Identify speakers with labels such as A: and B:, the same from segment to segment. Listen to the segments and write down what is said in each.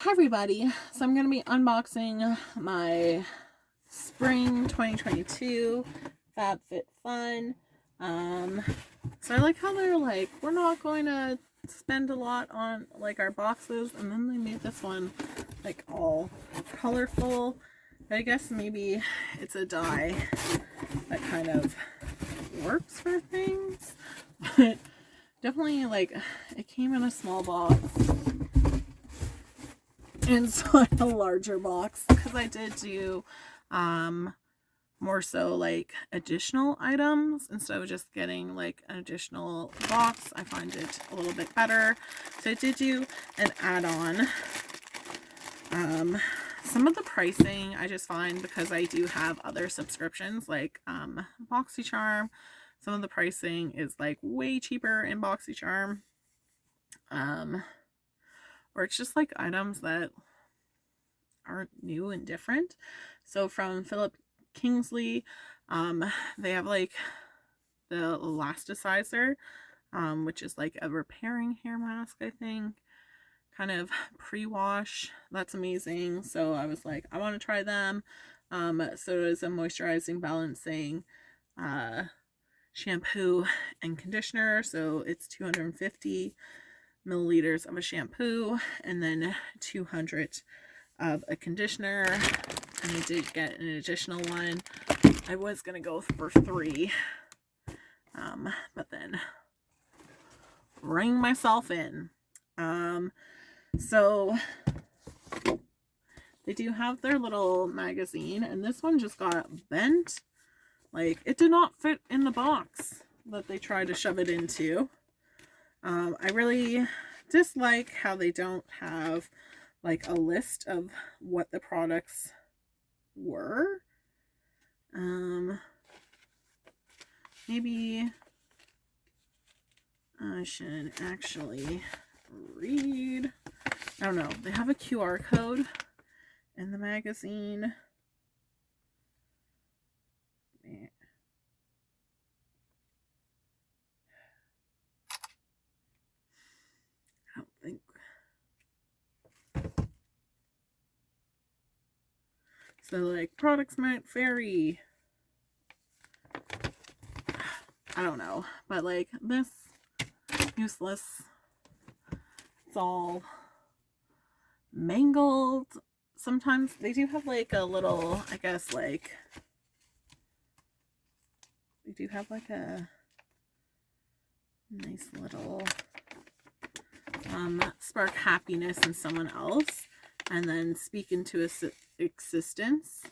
A: Hi everybody, so I'm going to be unboxing my spring 2022 FABFITFUN. So I like how they're like, we're not going to spend a lot on like our boxes, and then they made this one like all colorful. I guess maybe it's a dye that kind of works for things, but definitely like it came in a small box inside a larger box because I did do more so like additional items instead of just getting like an additional box. I find it a little bit better, so I did do an add-on. Some of the pricing I just find, because I do have other subscriptions like BoxyCharm, some of the pricing is like way cheaper in BoxyCharm, or it's just like items that aren't new and different. So from Philip Kingsley, they have like the elasticizer, which is like a repairing hair mask, I think, kind of pre-wash. That's amazing. So I was like, I want to try them. So it is a moisturizing, balancing shampoo and conditioner. So it's 250 milliliters of a shampoo and then 200 of a conditioner, and I did get an additional one. I was gonna go for 3, but then rang myself in. So they do have their little magazine, and this one just got bent. Like, it did not fit in the box that they tried to shove it into. I really dislike how they don't have like a list of what the products were. Maybe I should actually read. I don't know. They have a QR code in the magazine. I don't think. So like, products might vary. I don't know, but like this, useless. It's all mangled. Sometimes they do have like a little, I guess, like they do have like a nice little spark happiness in someone else and then speak into existence.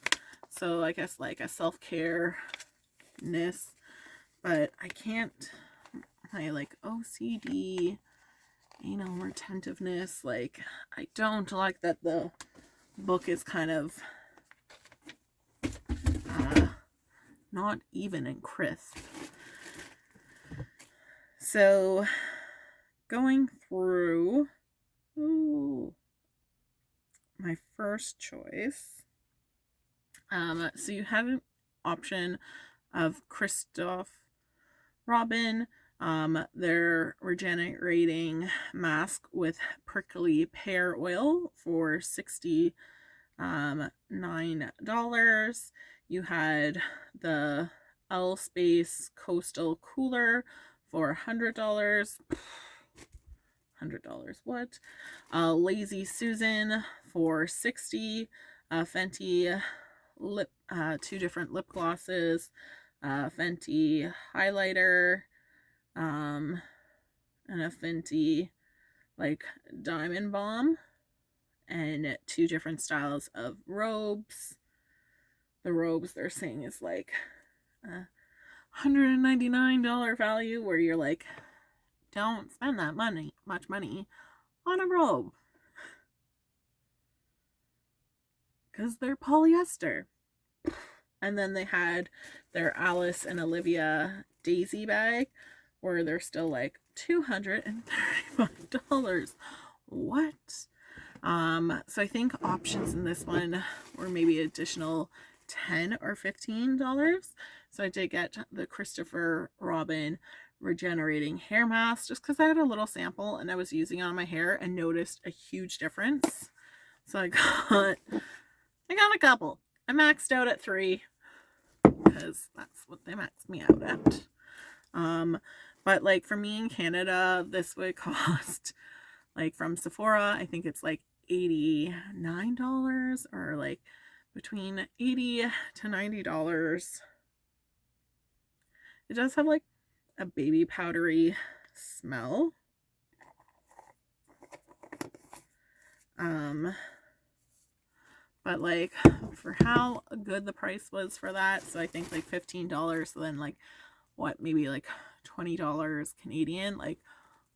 A: So I guess like a self-care-ness, but I can't, I like OCD, anal retentiveness. Like, I don't like that the book is kind of not even and crisp. So going through, my first choice, so you had an option of Christophe Robin, their regenerating mask with prickly pear oil for $69. You had the L Space Coastal Cooler for $100. $100, what? Lazy Susan for $60. Fenty lip, 2 different lip glosses, Fenty highlighter, and a Fenty like diamond balm, and 2 different styles of robes. The robes they're saying is like $199 value, where you're like, don't spend that much money on a robe, because they're polyester. And then they had their Alice and Olivia Daisy bag, where they're still like $235. What? So I think options in this one were maybe additional $10 or $15. So I did get the Christopher Robin regenerating hair mask just because I had a little sample and I was using it on my hair and noticed a huge difference. So I got a couple. I maxed out at 3 because that's what they maxed me out at. But like for me in Canada, this would cost, like from Sephora, I think it's like $89 or like between $80 to $90. It does have like a baby powdery smell. But like for how good the price was for that, so I think like $15, so then like what, maybe like $20 Canadian, like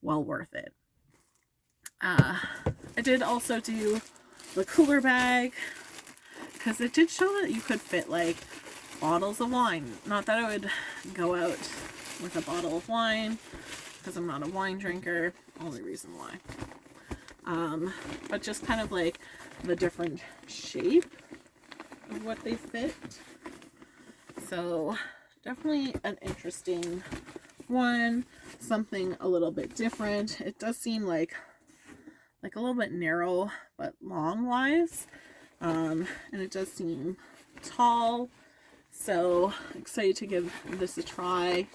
A: well worth it. I did also do the cooler bag because it did show that you could fit like bottles of wine. Not that I would go out with a bottle of wine because I'm not a wine drinker, only reason why. But just kind of like the different shape of what they fit. So definitely an interesting one, something a little bit different. It does seem like a little bit narrow but long wise, and it does seem tall, so excited to give this a try.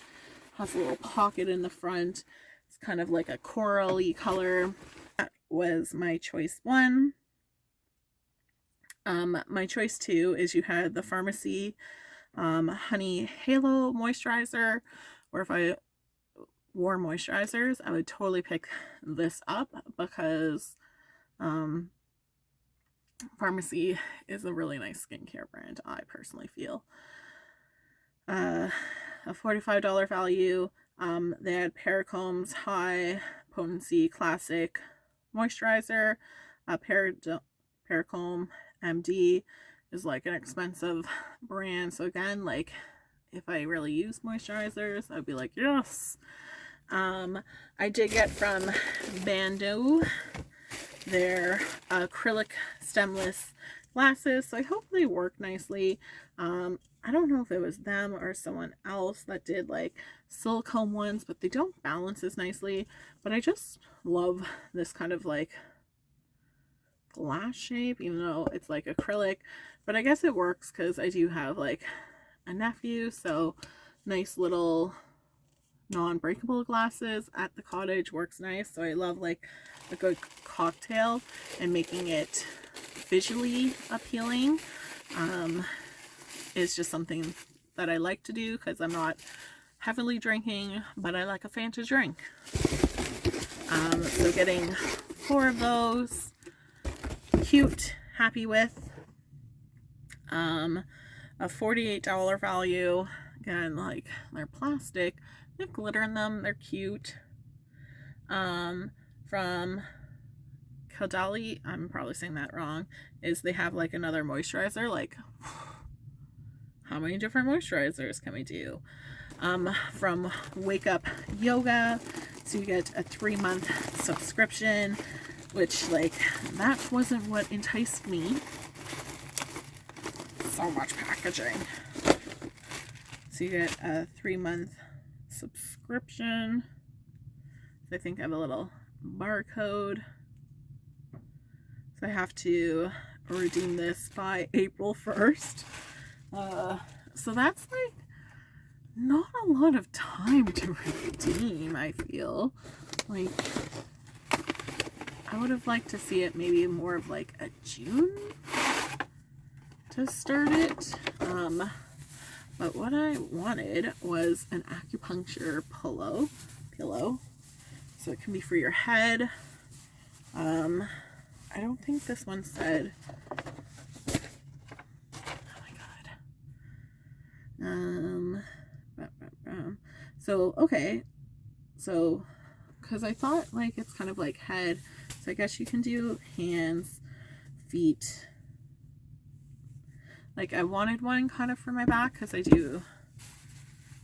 A: Has a little pocket in the front. It's kind of like a corally color. That was my choice 1. My choice 2 is you had the Pharmacy Honey Halo Moisturizer, or if I wore moisturizers, I would totally pick this up because Pharmacy is a really nice skincare brand, I personally feel. A $45 value. They had Paracomb's High Potency Classic Moisturizer. Paracomb MD is like an expensive brand, so again, like if I really use moisturizers, I'd be like, yes. I did get from Bando their acrylic stemless glasses, so I hope they work nicely. I don't know if it was them or someone else that did like silicone ones, but they don't balance as nicely. But I just love this kind of like glass shape, even though it's like acrylic. But I guess it works because I do have like a nephew, so nice little non-breakable glasses at the cottage works nice. So I love like a good cocktail and making it visually appealing is just something that I like to do because I'm not heavily drinking, but I like a Fanta drink. So getting 4 of those, cute, happy with. A $48 value. Again, like they're plastic, they have glitter in them, they're cute. From Caldali, I'm probably saying that wrong, is they have like another moisturizer. Like, how many different moisturizers can we do? From Wake Up Yoga, so you get a 3-month subscription, which like that wasn't what enticed me. So much packaging. So you get a 3-month subscription. So I think I have a little barcode. So I have to redeem this by April 1st. So that's like not a lot of time to redeem, I feel. Like, I would have liked to see it maybe more of like a June to start it. But what I wanted was an acupuncture pillow. So it can be for your head. I don't think this one said. Oh my god. So, okay. So, because I thought like it's kind of like head. So I guess you can do hands, feet. Like I wanted one kind of for my back because I do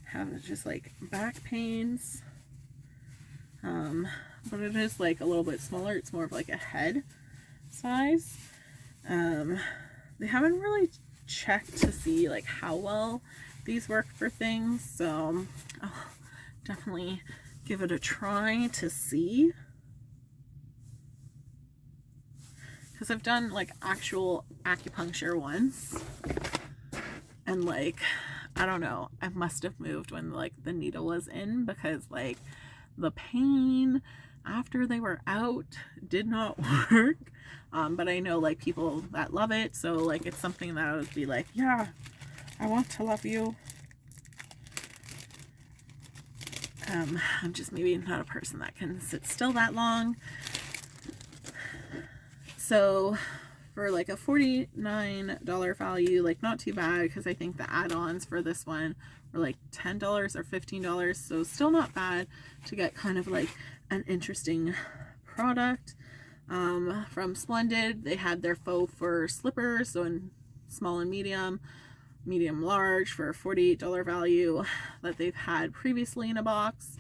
A: have just like back pains. But it is like a little bit smaller. It's more of like a head size. They haven't really checked to see like how well these work for things, so I'll definitely give it a try to see. because I've done like actual acupuncture once, and like, I don't know, I must have moved when like the needle was in, because like the pain after they were out did not work. But I know like people that love it, so like it's something that I would be like, yeah, I want to love you. I'm just maybe not a person that can sit still that long. So for like a $49 value, like not too bad, because I think the add-ons for this one were like $10 or $15, so still not bad to get kind of like an interesting product. From Splendid, they had their Faux Fur Slippers, so in small and medium large, for a $48 value that they've had previously in a box.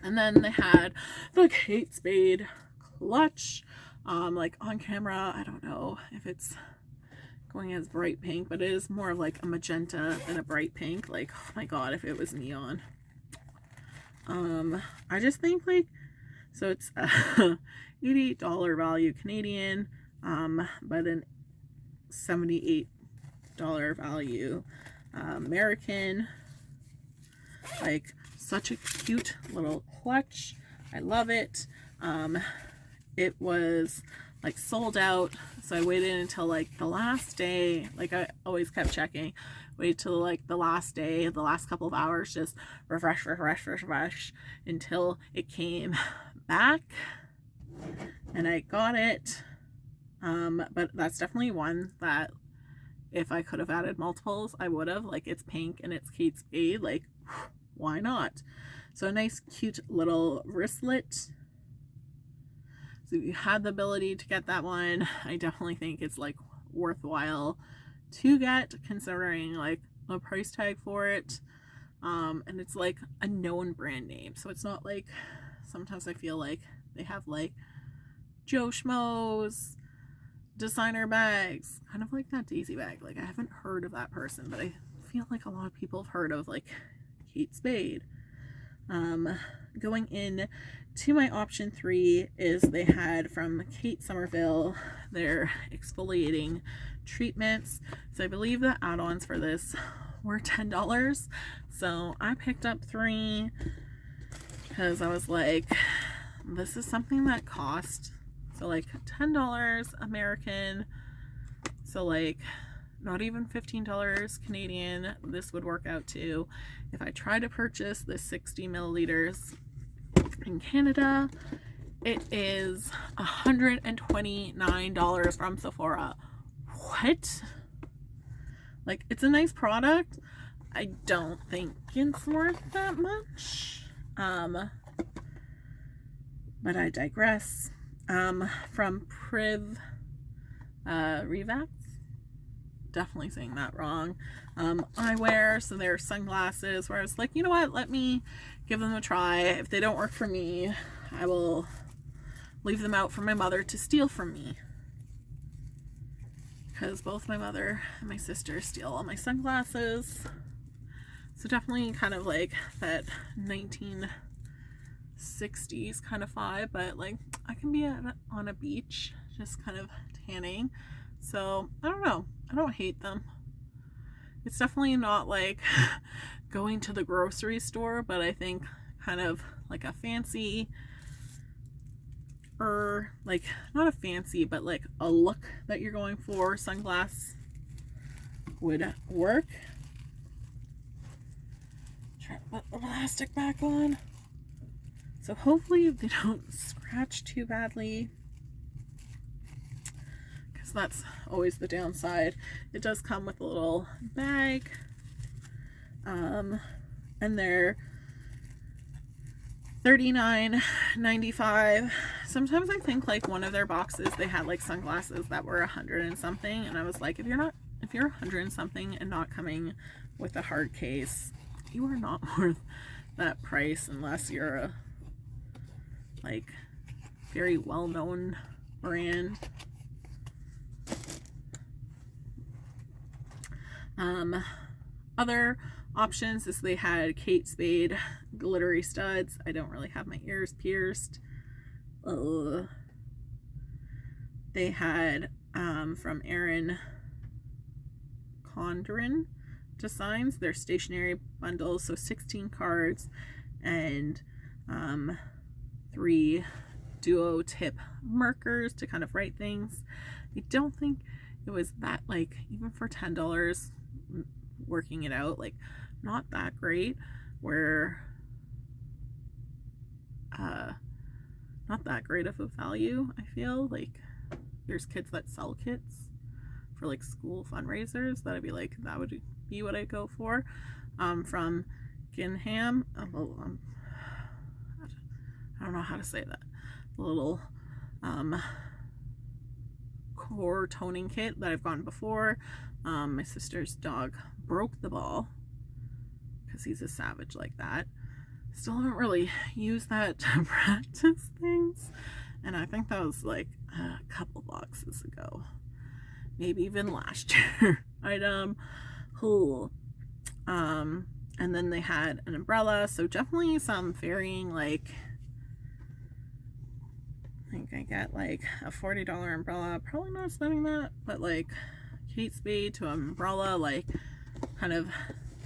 A: And then they had the Kate Spade clutch. Like on camera, I don't know if it's going as bright pink, but it is more of like a magenta than a bright pink. Like, oh my god, if it was neon. I just think like, so it's a $88 value Canadian, but an $78 value American. Like, such a cute little clutch. I love it. It was like sold out, so I waited until like the last day. Like, I always kept checking, wait till like the last day, the last couple of hours, just refresh until it came back, and I got it. But that's definitely one that if I could have added multiples, I would have. Like, it's pink and it's Kate Spade, like, why not? So a nice cute little wristlet. So if you had the ability to get that one, I definitely think it's like worthwhile to get, considering like a price tag for it. And it's like a known brand name, so it's not like, sometimes I feel like they have like Joe Schmo's designer bags, kind of like that Daisy bag. Like, I haven't heard of that person, but I feel like a lot of people have heard of like Kate Spade. Going in to my option 3 is they had from Kate Somerville their exfoliating treatments. So I believe the add-ons for this were $10. So I picked up 3 because I was like, this is something that cost, so like $10 American, so like not even $15 Canadian. This would work out to, if I try to purchase this 60 milliliters in Canada, it is $129 from Sephora. What? Like, it's a nice product. I don't think it's worth that much. But I digress. From Priv Revax, definitely saying that wrong. Eyewear, so they're sunglasses, where I was like, you know what, let me give them a try. If they don't work for me, I will leave them out for my mother to steal from me, because both my mother and my sister steal all my sunglasses. So definitely kind of like that 1960s kind of vibe, but like I can be on a beach just kind of tanning, so I don't know, I don't hate them. It's definitely not like going to the grocery store, but I think kind of like a fancy, or like not a fancy, but like a look that you're going for, sunglass would work. Try to put the plastic back on, so hopefully they don't scratch too badly, because that's always the downside. It does come with a little bag, and they're $39.95. Sometimes I think like one of their boxes they had like sunglasses that were 100 and something, and I was like, if you're 100 and something and not coming with a hard case, you are not worth that price, unless you're a like very well-known brand. Other options is they had Kate Spade glittery studs. I don't really have my ears pierced. they had from Erin Condren Designs, their stationery bundles, so 16 cards and 3 duo tip markers to kind of write things. I don't think it was that, like, even for $10 working it out, like, not that great, where not that great of a value. I feel like there's kids that sell kits for like school fundraisers that I'd be like, that would be what I go for. From Ginham, I don't know how to say that, the little core toning kit that I've gotten before. My sister's dog broke the ball because he's a savage like that. Still haven't really used that to practice things, and I think that was like a couple boxes ago, maybe even last year. Cool. And then they had an umbrella, so definitely some varying, like, I think I get like a $40 umbrella, probably not spending that, but like Kate Spade to umbrella, like kind of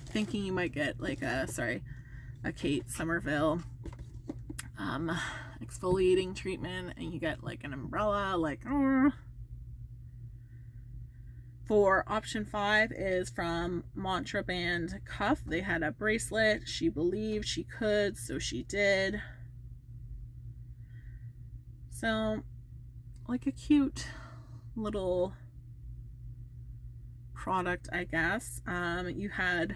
A: thinking you might get like a Kate Somerville exfoliating treatment, and you get like an umbrella, like For option 5 is from Mantra Band Cuff. They had a bracelet. She believed she could, so she did. So, like a cute little product, I guess. You had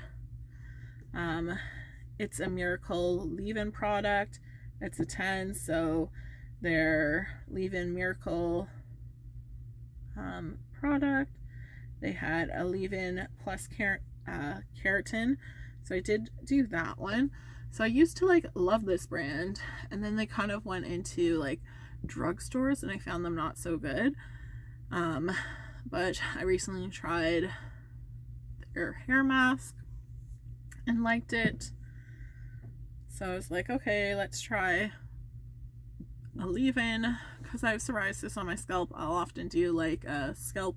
A: It's a Miracle leave-in product. It's a 10, so their leave-in Miracle product. They had a leave-in plus keratin, so I did do that one. So I used to like love this brand, and then they kind of went into like drugstores and I found them not so good. But I recently tried their hair mask and liked it, so I was like, okay, let's try a leave-in. Because I have psoriasis on my scalp, I'll often do like a scalp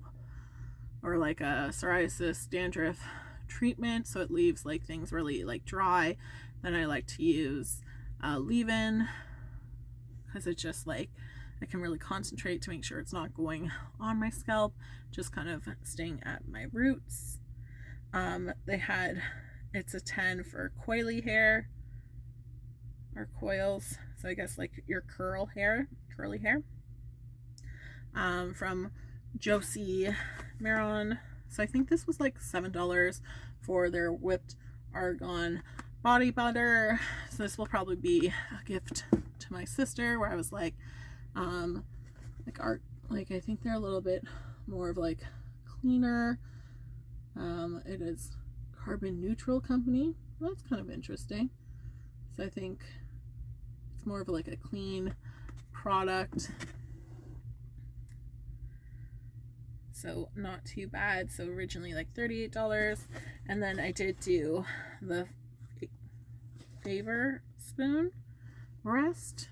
A: or like a psoriasis dandruff treatment, so it leaves like things really like dry. Then I like to use leave-in because it's just like I can really concentrate to make sure it's not going on my scalp, just kind of staying at my roots. They had It's a 10 for coily hair or coils, so I guess like your curly hair. From Josie Maron. So I think this was like $7 for their whipped argan body butter. So this will probably be a gift to my sister, where I was like I think they're a little bit more of like cleaner. It is carbon neutral company. Well, that's kind of interesting. So I think it's more of like a clean product. So not too bad. So originally like $38, and then I did do the Favor spoon rest,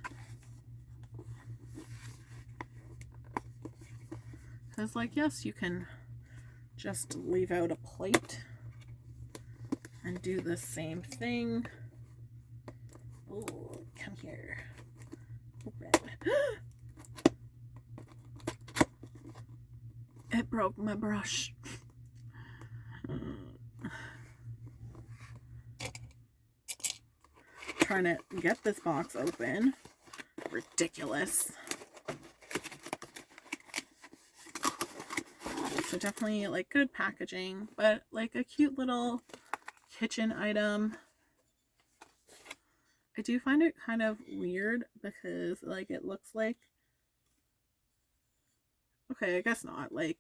A: because like, yes, you can just leave out a plate and do the same thing. Oh, come here. Open. It broke my brush. Trying to get this box open. Ridiculous. So definitely like good packaging, but like a cute little kitchen item. I do find it kind of weird because like it looks like, okay, I guess not, like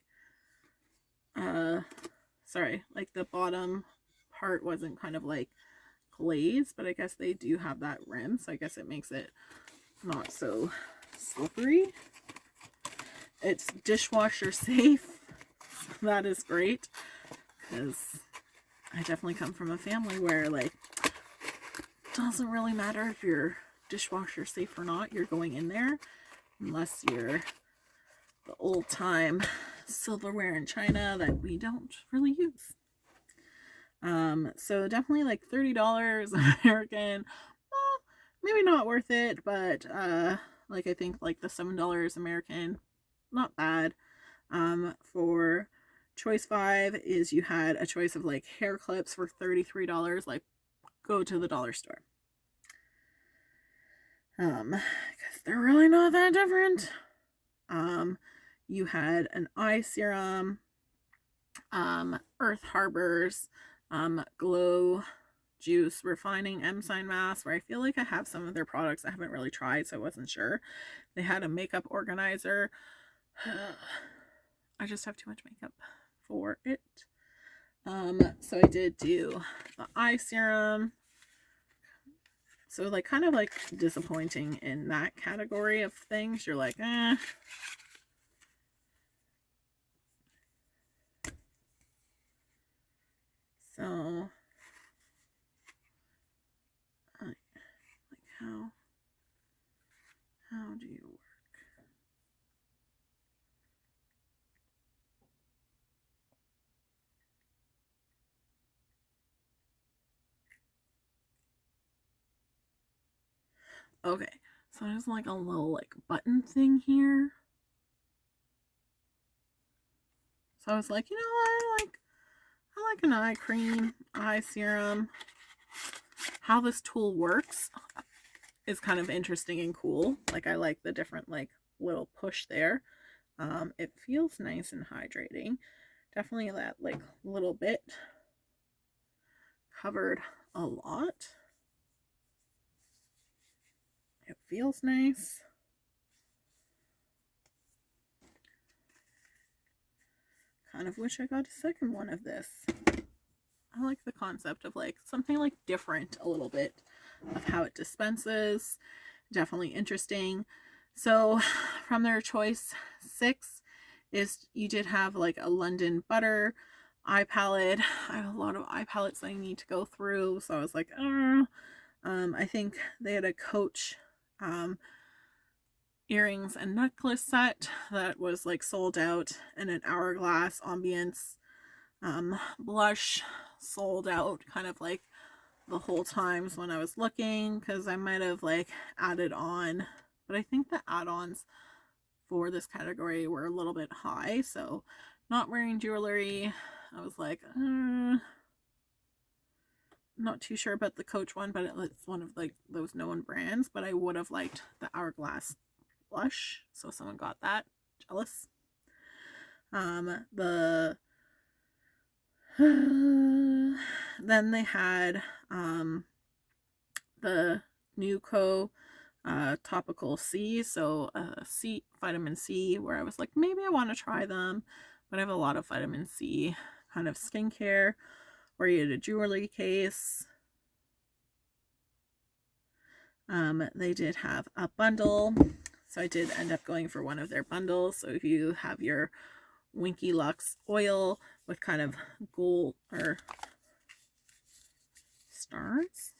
A: sorry, like the bottom part wasn't kind of like glazed, but I guess they do have that rim, so I guess it makes it not so slippery. It's dishwasher safe, so that is great, because I definitely come from a family where like it doesn't really matter if your dishwasher safe or not, you're going in there unless you're the old time silverware and china that we don't really use. So definitely like $30 American. Well, maybe not worth it, but like I think like the $7 American, not bad. For choice 5 is you had a choice of like hair clips for $33. Like, go to the dollar store. Because they're really not that different. You had an eye serum, Earth Harbor's Glow Juice Refining Enzyme Mask, where I feel like I have some of their products I haven't really tried, so I wasn't sure. They had a makeup organizer. I just have too much makeup for it. So I did do the eye serum. So like kind of like disappointing in that category of things. You're like, eh. So like how do you work? Okay, so there's like a little like button thing here. So I was like, you know what, I like an eye cream, eye serum. How this tool works is kind of interesting and cool. Like, I like the different like little push there. It feels nice and hydrating. Definitely that like little bit covered a lot. It feels nice. Kind of wish I got a second one of this. I like the concept of like something like different a little bit of how it dispenses. Definitely interesting. So from their choice 6 is you did have like a London butter eye palette. I have a lot of eye palettes that I need to go through, so I was like, I think they had a Coach earrings and necklace set that was like sold out, and an Hourglass Ambience blush sold out kind of like the whole times when I was looking, because I might have like added on, but I think the add-ons for this category were a little bit high. So not wearing jewelry, I was like, not too sure about the Coach one, but it's one of like those known brands. But I would have liked the Hourglass blush, so someone got that. Jealous. Then they had the Nuco topical C, so C vitamin C, where I was like, maybe I want to try them, but I have a lot of vitamin C kind of skincare. Or you had a jewelry case. They did have a bundle, so I did end up going for one of their bundles. So if you have your Winky Lux oil with kind of gold or stars,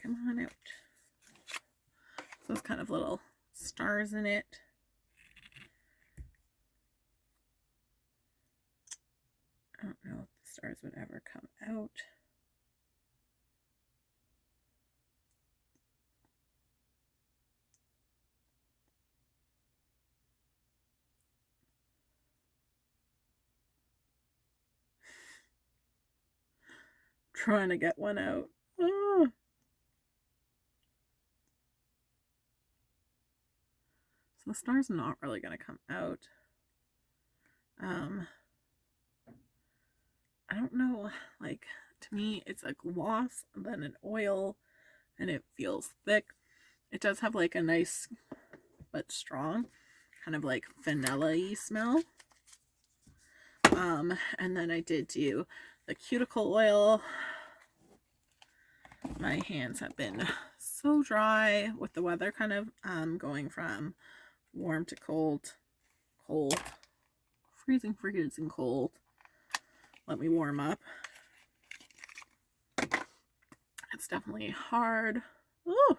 A: come on out. So it's kind of little stars in it. I don't know if the stars would ever come out. Trying to get one out. Oh. So the star's not really going to come out. I don't know, like, to me it's a gloss, then an oil, and it feels thick. It does have like a nice but strong kind of like vanilla-y smell. And then I did do the Cuticle Oil. My hands have been so dry with the weather kind of going from warm to cold, freezing cold. Let me warm up. It's definitely hard. Ooh.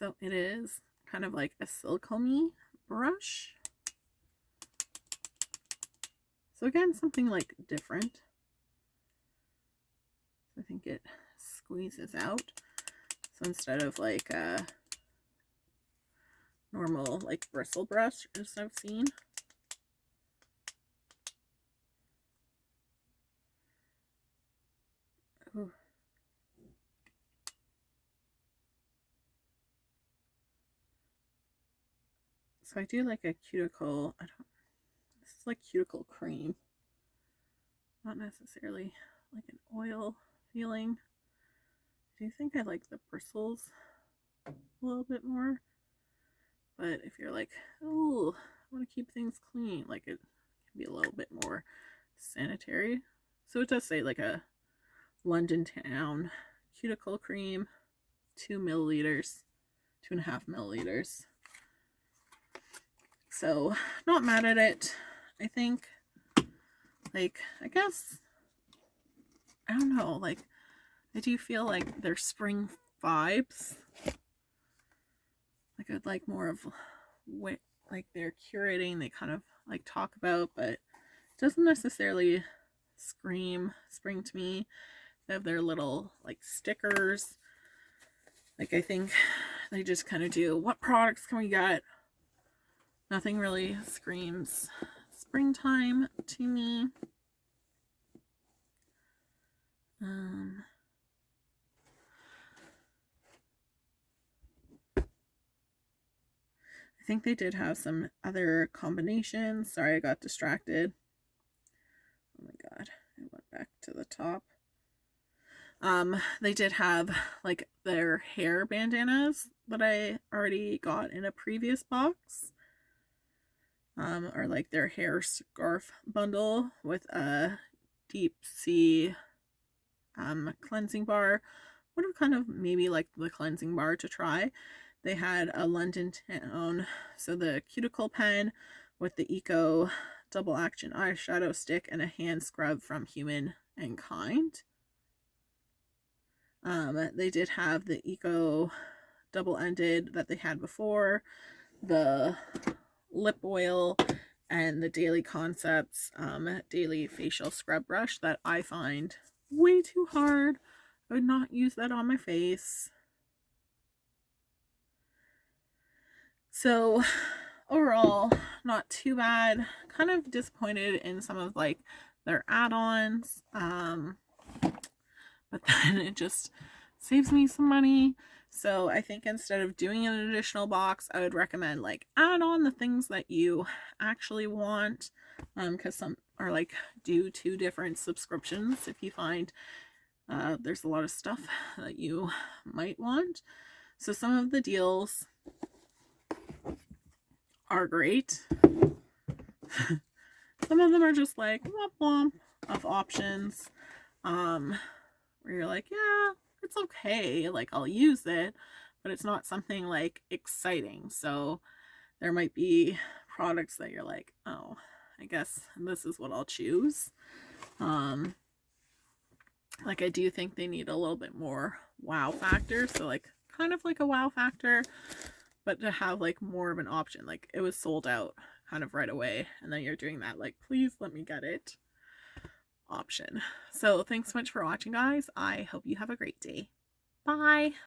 A: So it is kind of like a silicone brush. So again, something like different. I think it squeezes out. So instead of like a normal like bristle brush as I've seen, ooh. So I do like a cuticle, this is like cuticle cream. Not necessarily like an oil feeling. I do think I like the bristles a little bit more. But if you're like, oh, I want to keep things clean, like it can be a little bit more sanitary. So it does say like a London Town cuticle cream, 2 milliliters, 2.5 milliliters. So not mad at it. I think, like, I guess, I don't know, like, I do feel like they're spring vibes. Like I'd like more of what like they're curating, they kind of like talk about, but it doesn't necessarily scream spring to me. They have their little like stickers. Like I think they just kind of do, what products can we get? Nothing really screams springtime to me. I think they did have some other combinations. Sorry, I got distracted. Oh my god, I went back to the top. They did have like their hair bandanas that I already got in a previous box. Or like their hair scarf bundle with a deep sea cleansing bar. Would have kind of maybe like the cleansing bar to try. They had a London Town, so the cuticle pen with the Eco double action eyeshadow stick and a hand scrub from Human and Kind. They did have the Eco double-ended that they had before, the lip oil, and the Daily Concepts daily facial scrub brush that I find way too hard. I would not use that on my face. So overall, not too bad. Kind of disappointed in some of like their add-ons. But then it just saves me some money. So I think instead of doing an additional box, I would recommend like add on the things that you actually want. Because some are like do 2 different subscriptions if you find there's a lot of stuff that you might want. So some of the deals are great. Some of them are just like womp womp of options. Where you're like, yeah, it's okay, like I'll use it, but it's not something like exciting. So there might be products that you're like, oh, I guess this is what I'll choose. Like I do think they need a little bit more wow factor, so like kind of like a wow factor, but to have like more of an option. Like it was sold out kind of right away, and then you're doing that like, please let me get it option. So thanks so much for watching, guys. I hope you have a great day. Bye.